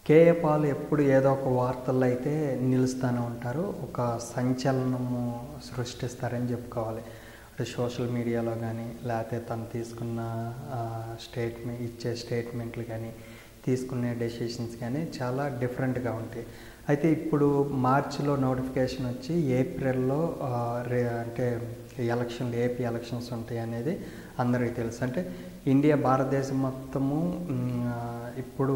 KA Paul ఎప్పుడు ఏదో ఒక వార్తల్లో అయితే నిలుస్తూనే ఉంటారు. ఒక సంచలనము సృష్టిస్తారని చెప్పుకోవాలి. అంటే సోషల్ మీడియాలో కానీ, లేకపోతే తను తీసుకున్న ఇచ్చే స్టేట్మెంట్లు కానీ, తీసుకునే డెసిషన్స్ కానీ చాలా డిఫరెంట్గా ఉంటాయి. అయితే ఇప్పుడు మార్చిలో నోటిఫికేషన్ వచ్చి ఏప్రిల్లో అంటే ఏపీ ఎలక్షన్స్ ఉంటాయి అనేది అందరికీ తెలుసు. అంటే భారతదేశం మొత్తము ఇప్పుడు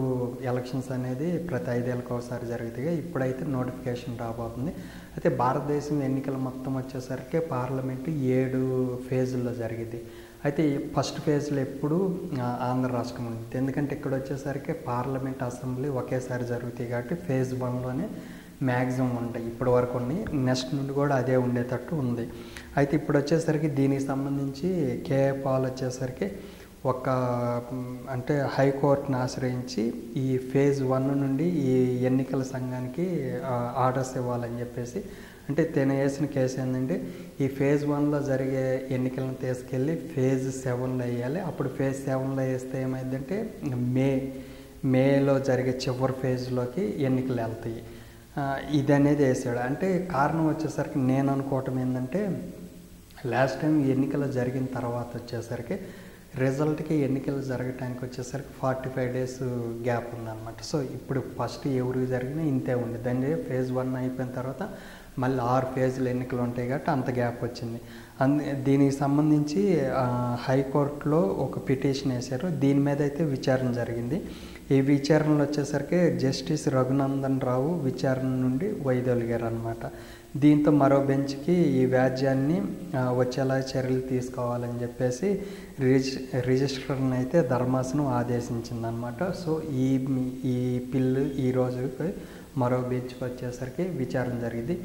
ఎలక్షన్స్ అనేది ప్రతి 5 ఏళ్ళకి ఒకసారి జరుగుతాయి. ఇప్పుడైతే నోటిఫికేషన్ రాబోతుంది. అయితే భారతదేశం ఎన్నికలు మొత్తం వచ్చేసరికి పార్లమెంటు 7 ఫేజుల్లో జరిగింది. అయితే ఫస్ట్ ఫేజ్లో ఎప్పుడు ఆంధ్ర రాష్ట్రం ఉంటుంది. ఎందుకంటే ఇక్కడ వచ్చేసరికి పార్లమెంట్, అసెంబ్లీ ఒకేసారి జరుగుతాయి కాబట్టి ఫేజ్ 1లోనే మ్యాక్సిమం ఉంటాయి. ఇప్పటి వరకు ఉన్నాయి, నెక్స్ట్ నుండి కూడా అదే ఉండేటట్టు ఉంది. అయితే ఇప్పుడు వచ్చేసరికి దీనికి సంబంధించి కేఏ పాల్ వచ్చేసరికి అంటే హైకోర్టును ఆశ్రయించి ఈ ఫేజ్ 1 నుండి ఈ ఎన్నికల సంఘానికి ఆర్డర్స్ ఇవ్వాలని చెప్పేసి, అంటే తను వేసిన కేసు ఏంటంటే ఈ ఫేజ్ 1లో జరిగే ఎన్నికలను తీసుకెళ్ళి ఫేజ్ 7లో వేయాలి. అప్పుడు ఫేజ్ 7లో వేస్తే ఏమైందంటే మేలో జరిగే చివరి ఫేజ్లోకి ఎన్నికలు వెళ్తాయి. ఇది అనేది వేసాడు. అంటే కారణం వచ్చేసరికి నేను అనుకోవటం ఏంటంటే లాస్ట్ టైం ఎన్నికలు జరిగిన తర్వాత వచ్చేసరికి రిజల్ట్కి ఎన్నికలు జరగటానికి వచ్చేసరికి 45 డేస్ గ్యాప్ ఉందన్నమాట. సో ఇప్పుడు ఫస్ట్ ఎవరికి జరిగినా ఇంతే ఉంది. దాన్ని ఫేజ్ 1 అయిపోయిన తర్వాత మళ్ళీ 6 ఫేజ్లు ఎన్నికలు ఉంటాయి కాబట్టి అంత గ్యాప్ వచ్చింది. దీనికి సంబంధించి హైకోర్టులో ఒక పిటిషన్ వేశారు. దీని మీద అయితే విచారణ జరిగింది. ఈ విచారణలో వచ్చేసరికి జస్టిస్ రఘునందన్ రావు విచారణ నుండి వైదొలిగారు అనమాట. దీంతో మరో బెంచ్కి ఈ వ్యాజ్యాన్ని వచ్చేలా చర్యలు తీసుకోవాలని చెప్పేసి రిజిస్ట్రార్ని అయితే ధర్మాసనం ఆదేశించిందనమాట. సో ఈ పిల్లు ఈ రోజుకి మరో బెంచ్కి వచ్చేసరికి విచారణ జరిగింది.